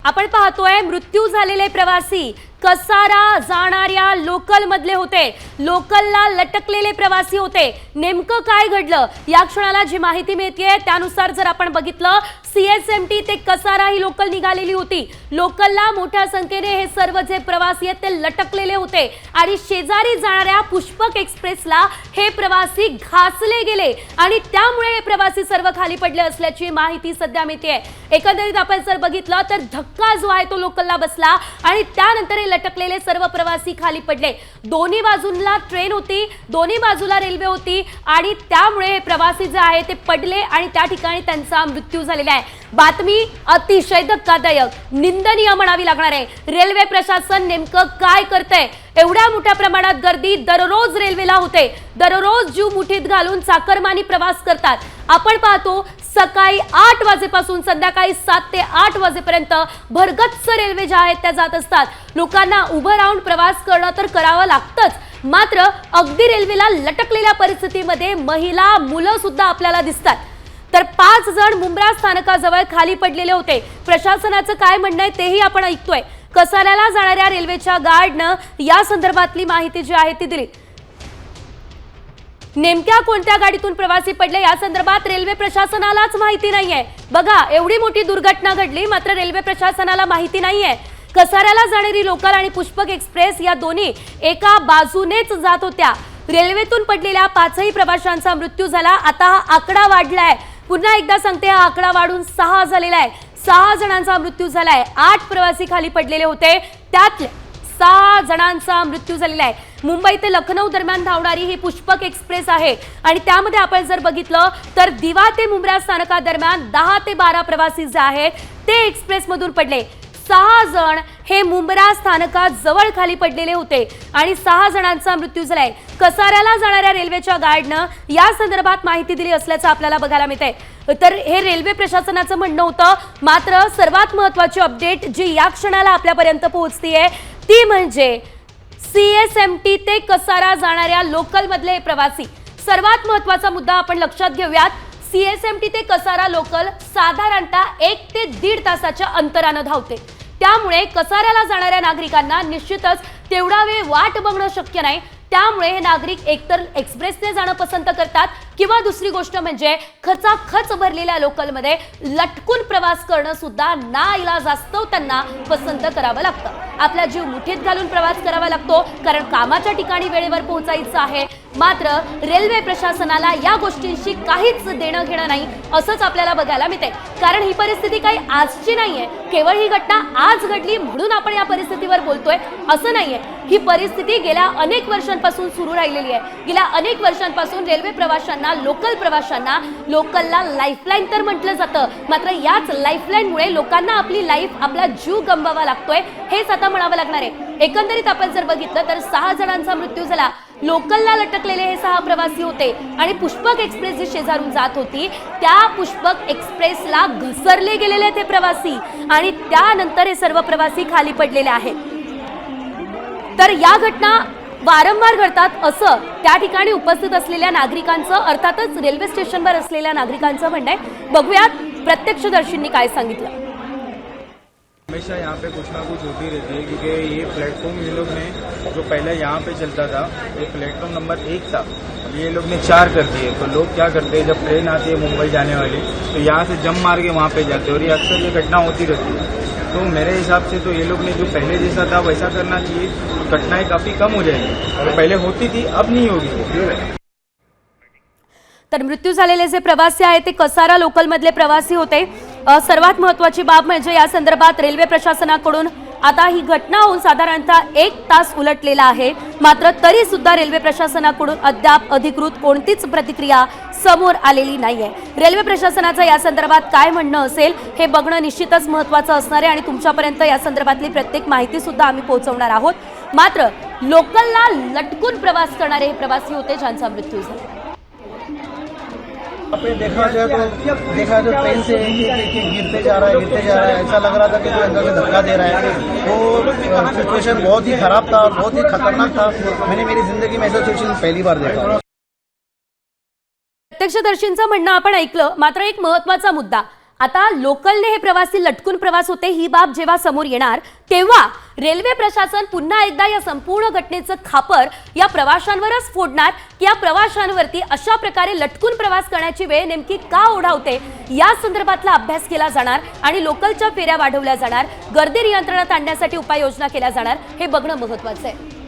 आपण पाहतोय मृत्यू झालेले प्रवासी कसारा जाणाऱ्या लोकल मधले होते। लोकलला लटकलेले प्रवासी होते। नेमकं काय घडलं या क्षणाला जी माहिती मिळतेय त्यानुसार जर आपण बघितलं सीएसएमटी ते कसारा ही लोकल निघालेली होती। लोकलला मोठ्या संख्येने हे सर्व जे प्रवासी आहेत ते लटकलेले होते आणि शेजारी जाणाऱ्या पुष्पक एक्सप्रेसला हे प्रवासी घासले गेले आणि त्यामुळे हे प्रवासी सर्व खाली पडले असल्याची माहिती सध्या मिळतेय। एकंदरीत आपण जर बघितलं तर धक्का जो आहे तो लोकलला बसला आणि त्यानंतर लटकलेले सर्व प्रवासी खाली पडले। दोन्ही बाजूला ट्रेन होती, दोन्ही बाजूला रेल्वे होती आणि त्यामुळे हे प्रवासी जे आहे ते पडले आणि त्या ठिकाणी त्यांचा मृत्यू झालेला आहे। बातमी अतिशय धक्कादायक, निंदनीय म्हणावी लागणार आहे। रेल्वे प्रशासन नेमकं काय करतंय? एवढ्या मोठ्या प्रमाणात गर्दी दररोज रेल्वेला होते, दररोज जीव मुठीत घालून चाकरमानी प्रवास करतात। आपण पाहतो सकाळी 8 वाजेपासून संध्याकाळी 7 ते 8 वाजेपर्यंत भरगच्च रेल्वे ज्या आहेत त्या जात असतात। लोकांना उभं राहून प्रवास करणं तर करावं लागतंच, मात्र अगदी रेल्वेला लटकलेल्या परिस्थितीमध्ये महिला मुलं सुद्धा आपल्याला दिसतात। तर 5 जण मुंब्रा स्थानकाजवळ खाली पडलेले होते। प्रशासनाचं काय म्हणणं आहे तेही आपण ऐकतोय। कसाऱ्याला जाणाऱ्या रेल्वेच्या गार्डनं या संदर्भातली माहिती जी आहे ती दिली। नेमक्या कोणत्या गाडीतून प्रवासी पडले या संदर्भात रेल्वे प्रशासनालाच माहिती नाहीये। बघा, एवढी मोठी दुर्घटना घडली मात्र रेल्वे प्रशासनाला माहिती नाहीये। कसाऱ्याला जाणारी लोकल आणि पुष्पक एक्सप्रेस या दोन्ही एका बाजूनेच जात होत्या। रेल्वेतून पडलेल्या 5ही प्रवाशांचा मृत्यू झाला। आता हा आकडा वाढलाय। पुन्हा एकदा सांगते, हा आकडा वाढून 6 झालेला आहे। 6 जणांचा मृत्यू झालाय। 8 प्रवासी खाली पडलेले होते, त्यातले 6 जणांचा मृत्यू झालेला आहे। मुंबई ते लखनौ दरम्यान धावणारी ही पुष्पक एक्सप्रेस आहे आणि त्यामध्ये आपण जर बघितलं तर दिवा ते मुंब्रा स्थानकादरम्यान 10 ते 12 प्रवासी जे आहेत ते एक्सप्रेस मधून पडले। 6 जण हे मुंब्रा स्थानकात जवळ खाली पडलेले होते आणि 6 जणांचा मृत्यू झालाय। कसाऱ्याला जाणाऱ्या रेल्वेच्या गार्डनं या संदर्भात माहिती दिली असल्याचं आपल्याला बघायला मिळतंय। तर हे रेल्वे प्रशासनाचं म्हणणं होतं, मात्र सर्वात महत्त्वाची अपडेट जी या क्षणाला आपल्यापर्यंत पोहोचतीये ती म्हणजे सीएसएमटी ते कसारा जाणाऱ्या लोकल मधले हे प्रवासी। सर्वात महत्त्वाचा मुद्दा आपण लक्षात घेऊयात। सीएसएमटी ते कसारा लोकल साधारणतः 1 ते 1.5 तासाच्या अंतरानं धावते, त्यामुळे कसाऱ्याला जाणाऱ्या नागरिकांना निश्चितच तेवढा वेळ वाट बघणं शक्य नाही। त्यामुळे हे नागरिक एकतर एक्सप्रेसने जाणं पसंत करतात किंवा दुसरी गोष्ट म्हणजे खचाखच भरलेल्या लोकलमध्ये लटकून प्रवास करणं सुद्धा नाईलाजास्तव त्यांना पसंत करावं लागतं। आपला जीव मुठीत घालून प्रवास करावा लागतो कारण कामाच्या ठिकाणी वेळेवर पोहोचायचं आहे। मात्र रेल्वे प्रशासनाला या गोष्टींशी काहीच देणं घेणं नाही असंच आपल्याला बघायला मिळते। कारण ही परिस्थिती काही आजची नाहीये, केवळ ही घटना आज घडली म्हणून आपण या परिस्थितीवर बोलतोय असं नाहीये। ही परिस्थिती गेल्या अनेक वर्षांपासून सुरू राहिलेली आहे। गेल्या अनेक वर्षांपासून रेल्वे प्रवाशांना, लोकल प्रवाशांना लोकलला लाईफलाईन तर म्हटलं जातं, मात्र याच लाईफलाईनमुळे लोकांना आपली लाईफ, आपला जीव गमवावा लागतोय हेच आता म्हणावं लागणार आहे। एकंदरीत आपण जर बघितलं तर 6 जणांचा मृत्यू झाला। लोकलला लटकलेले हे 6 प्रवासी होते आणि पुष्पक एक्सप्रेस जी शेजारून जात होती त्या पुष्पक एक्सप्रेसला घसरले गेलेले ते प्रवासी आणि त्यानंतर हे सर्व प्रवासी खाली पडलेले आहेत। तर या घटना वारंवार घडतात असं त्या ठिकाणी उपस्थित असलेल्या नागरिकांचं, अर्थातच रेल्वे स्टेशनवर असलेल्या नागरिकांचं म्हणणं आहे। बघूयात प्रत्यक्षदर्शींनी काय सांगितलं। हमेशा यहाँ पे कुछ ना कुछ होती रहती है क्योंकि ये प्लेटफॉर्म ये लोग ने जो पहले यहाँ पे चलता था ये प्लेटफॉर्म नंबर 1 था, अब ये लोग ने 4 कर दिए। तो लोग क्या करते हैं, जब ट्रेन आती है मुंबई जाने वाली तो यहाँ से जंप मार के वहाँ पे जाते हैं और ये अक्सर ये घटना होती रहती है। तो मेरे हिसाब से तो ये लोग ने जो पहले जैसा था वैसा करना चाहिए, तो घटनाएं काफ़ी कम हो जाएंगी। और पहले होती थी अब नहीं होगी। तर मृत्यू झालेले जे प्रवासी आहेत ते कसारा लोकल मधले प्रवासी होते। सर्वात महत्त्वाची बाब म्हणजे या संदर्भात रेल्वे प्रशासनाकडून आता ही घटना होऊन साधारणतः 1 तास उलटलेला आहे, मात्र तरी सुद्धा रेल्वे प्रशासनाकडून अद्याप अधिकृत कोणतीच प्रतिक्रिया समोर आलेली नाहीये। रेल्वे प्रशासनाचं या संदर्भात काय म्हणणं असेल हे बघणं निश्चितच महत्त्वाचं असणार आहे आणि तुमच्यापर्यंत या संदर्भातली प्रत्येक माहिती सुद्धा आम्ही पोहोचवणार आहोत। मात्र लोकलला लटकून प्रवास करणारे हे प्रवासी होते ज्यांचा मृत्यू झाला। पे देखा जाए तो ट्रेन से गिरते जा रहा है। ऐसा लग रहा था कि कोई अंदर से धक्का दे रहा है। वो सिचुएशन बहुत ही खराब था, बहुत ही खतरनाक था। मैंने मेरी जिंदगी में ऐसा सिचुएशन पहली बार देखा। प्रत्यक्षदर्शींचं म्हणणं आपण ऐकलं, मात्र एक महत्त्वाचा मुद्दा, आता लोकलने हे प्रवासी लटकून प्रवास होते ही बाब जेव्हा समोर येणार तेव्हा रेल्वे प्रशासन पुन्हा एकदा या संपूर्ण घटनेचं खापर या प्रवाशांवरच फोडणार की या प्रवाशांवरती अशा प्रकारे लटकून प्रवास करण्याची वेळ नेमकी का ओढावते या संदर्भातला अभ्यास केला जाणार आणि लोकलच्या फेऱ्या वाढवल्या जाणार, गर्दी नियंत्रणात आणण्यासाठी उपाययोजना केल्या जाणार हे बघणं महत्त्वाचं आहे.